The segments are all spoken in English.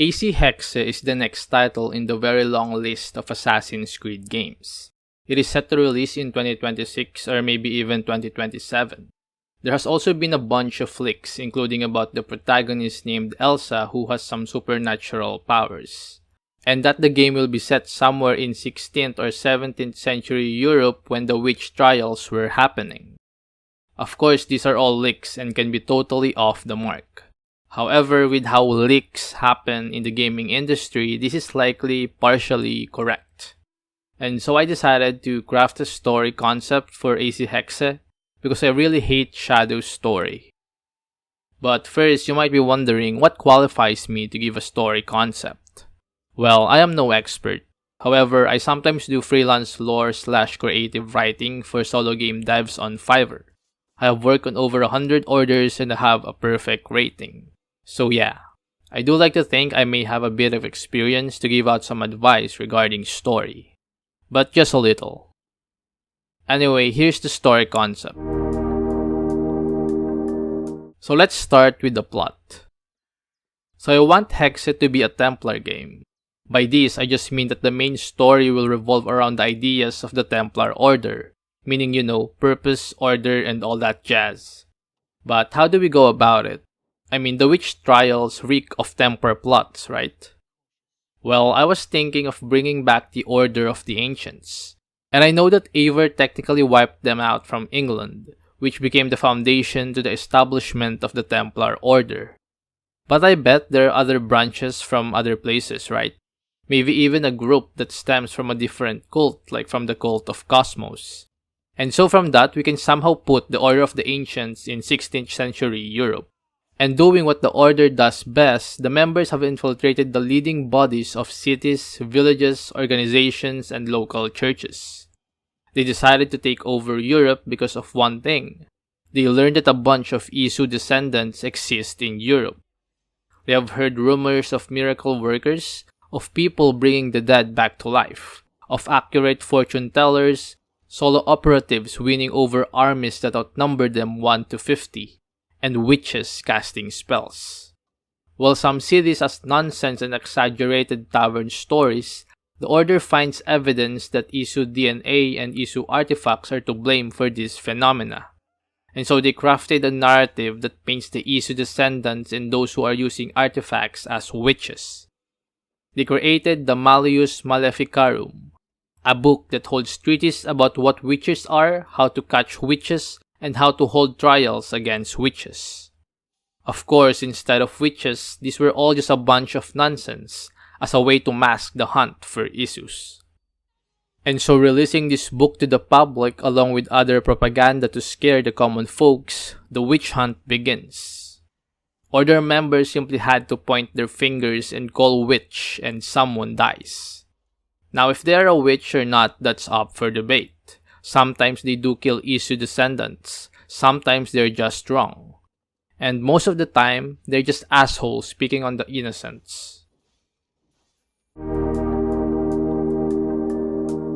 AC Hexe is the next title in the very long list of Assassin's Creed games. It is set to release in 2026 or maybe even 2027. There has also been a bunch of leaks, including about the protagonist named Elsa who has some supernatural powers, and that the game will be set somewhere in 16th or 17th century Europe when the witch trials were happening. Of course, these are all leaks and can be totally off the mark. However, with how leaks happen in the gaming industry, this is likely partially correct. And so I decided to craft a story concept for AC Hexe because I really hate Shadow's story. But first, you might be wondering what qualifies me to give a story concept. Well, I am no expert. However, I sometimes do freelance lore/creative writing for solo game devs on Fiverr. I have worked on over 100 orders and I have a perfect rating. So yeah, I do like to think I may have a bit of experience to give out some advice regarding story. But just a little. Anyway, here's the story concept. So let's start with the plot. So I want Hexe to be a Templar game. By this, I just mean that the main story will revolve around the ideas of the Templar Order, meaning, purpose, order, and all that jazz. But how do we go about it? I mean, the witch trials reek of Templar plots, right? Well, I was thinking of bringing back the Order of the Ancients. And I know that Eivor technically wiped them out from England, which became the foundation to the establishment of the Templar Order. But I bet there are other branches from other places, right? Maybe even a group that stems from a different cult, like from the cult of Cosmos. And so from that, we can somehow put the Order of the Ancients in 16th century Europe. And doing what the Order does best, the members have infiltrated the leading bodies of cities, villages, organizations, and local churches. They decided to take over Europe because of one thing. They learned that a bunch of Isu descendants exist in Europe. They have heard rumors of miracle workers, of people bringing the dead back to life, of accurate fortune tellers, solo operatives winning over armies that outnumber them 1 to 50. And witches casting spells. While some see this as nonsense and exaggerated tavern stories, the Order finds evidence that Isu DNA and Isu artifacts are to blame for these phenomena. And so they crafted a narrative that paints the Isu descendants and those who are using artifacts as witches. They created the Malleus Maleficarum, a book that holds treatises about what witches are, how to catch witches, and how to hold trials against witches. Of course, instead of witches, these were all just a bunch of nonsense, as a way to mask the hunt for Isus. And so releasing this book to the public along with other propaganda to scare the common folks, the witch hunt begins. Order members simply had to point their fingers and call witch and someone dies. Now if they are a witch or not, that's up for debate. Sometimes they do kill Isu descendants, sometimes they're just wrong. And most of the time, they're just assholes speaking on the innocents.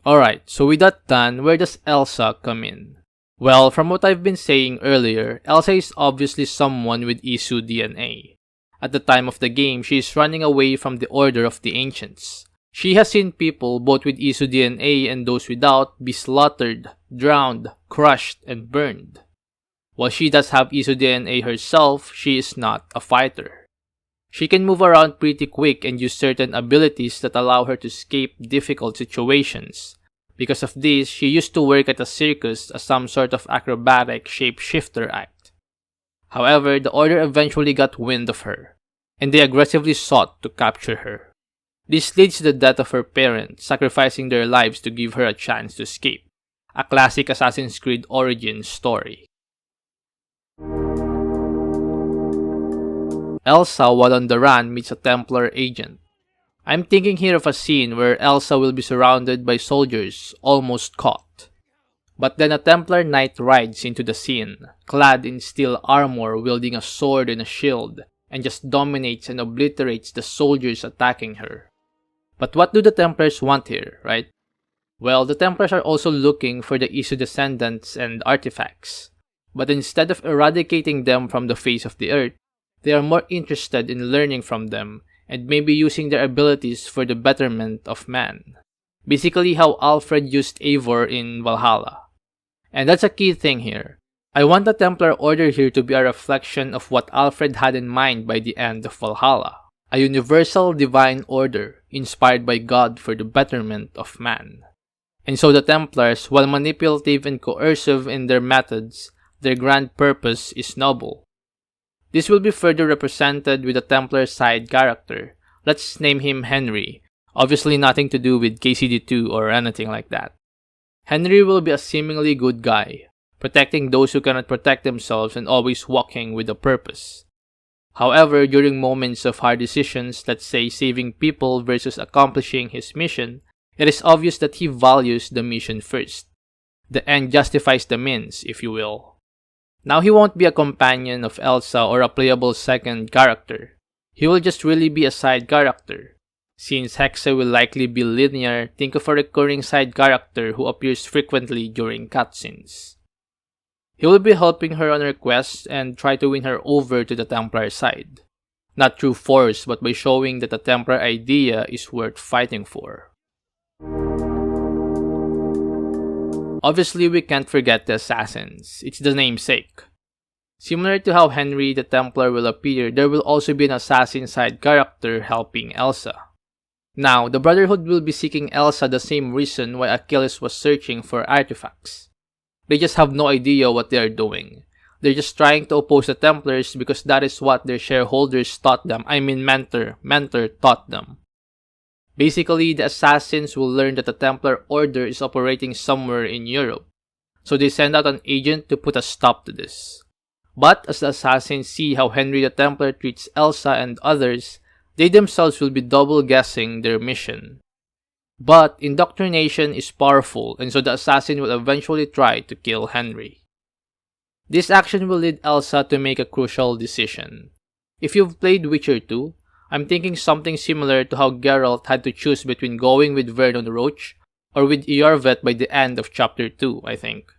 Alright, so with that done, where does Elsa come in? Well, from what I've been saying earlier, Elsa is obviously someone with Isu DNA. At the time of the game, she is running away from the Order of the Ancients. She has seen people, both with Isu DNA and those without, be slaughtered, drowned, crushed, and burned. While she does have Isu DNA herself, she is not a fighter. She can move around pretty quick and use certain abilities that allow her to escape difficult situations. Because of this, she used to work at a circus as some sort of acrobatic shapeshifter act. However, the Order eventually got wind of her, and they aggressively sought to capture her. This leads to the death of her parents, sacrificing their lives to give her a chance to escape. A classic Assassin's Creed origin story. Elsa, while on the run, meets a Templar agent. I'm thinking here of a scene where Elsa will be surrounded by soldiers, almost caught. But then a Templar knight rides into the scene, clad in steel armor, wielding a sword and a shield, and just dominates and obliterates the soldiers attacking her. But what do the Templars want here, right? Well, the Templars are also looking for the Isu descendants and artifacts. But instead of eradicating them from the face of the earth, they are more interested in learning from them and maybe using their abilities for the betterment of man. Basically how Alfred used Eivor in Valhalla. And that's a key thing here. I want the Templar Order here to be a reflection of what Alfred had in mind by the end of Valhalla. A universal divine order inspired by God for the betterment of man. And so the Templars, while manipulative and coercive in their methods, their grand purpose is noble. This will be further represented with a Templar side character. Let's name him Henry. Obviously nothing to do with KCD2 or anything like that. Henry will be a seemingly good guy, protecting those who cannot protect themselves and always walking with a purpose. However, during moments of hard decisions, let's say saving people versus accomplishing his mission, it is obvious that he values the mission first. The end justifies the means, if you will. Now he won't be a companion of Elsa or a playable second character. He will just really be a side character. Since Hexe will likely be linear, think of a recurring side character who appears frequently during cutscenes. He will be helping her on her quests and try to win her over to the Templar side. Not through force, but by showing that the Templar idea is worth fighting for. Obviously, we can't forget the assassins. It's the namesake. Similar to how Henry the Templar will appear, there will also be an assassin side character helping Elsa. Now, the Brotherhood will be seeking Elsa the same reason why Achilles was searching for artifacts. They just have no idea what they are doing. They're just trying to oppose the Templars because that is what their shareholders taught them. Mentor taught them. Basically, the assassins will learn that the Templar Order is operating somewhere in Europe. So they send out an agent to put a stop to this. But as the assassins see how Henry the Templar treats Elsa and others, they themselves will be double guessing their mission. But indoctrination is powerful, and so the assassin will eventually try to kill Henry. This action will lead Elsa to make a crucial decision. If you've played Witcher 2, I'm thinking something similar to how Geralt had to choose between going with Vernon Roche or with Iorveth by the end of chapter 2, I think.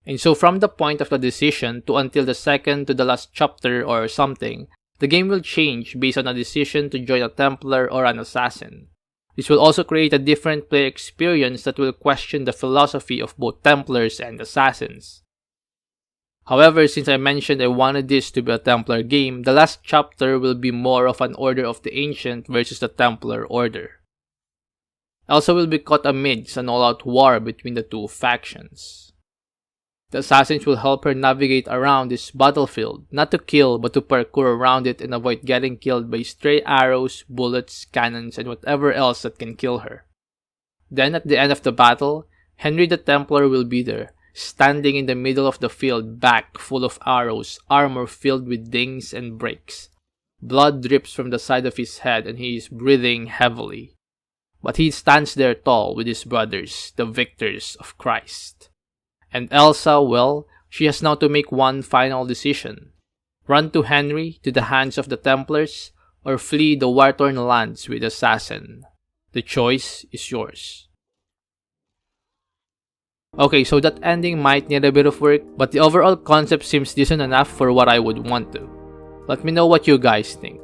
And so from the point of the decision to until the second to the last chapter or something, the game will change based on a decision to join a Templar or an assassin. This will also create a different player experience that will question the philosophy of both Templars and assassins. However, since I mentioned I wanted this to be a Templar game, the last chapter will be more of an Order of the Ancient versus the Templar Order. Elsa will be caught amidst an all-out war between the two factions. The assassins will help her navigate around this battlefield, not to kill but to parkour around it and avoid getting killed by stray arrows, bullets, cannons, and whatever else that can kill her. Then at the end of the battle, Henry the Templar will be there, standing in the middle of the field, back full of arrows, armor filled with dings and breaks. Blood drips from the side of his head and he is breathing heavily. But he stands there tall with his brothers, the victors of Christ. And Elsa, well, she has now to make one final decision. Run to Henry, to the hands of the Templars, or flee the war-torn lands with Assassin. The choice is yours. Okay, so that ending might need a bit of work, but the overall concept seems decent enough for what I would want to. Let me know what you guys think.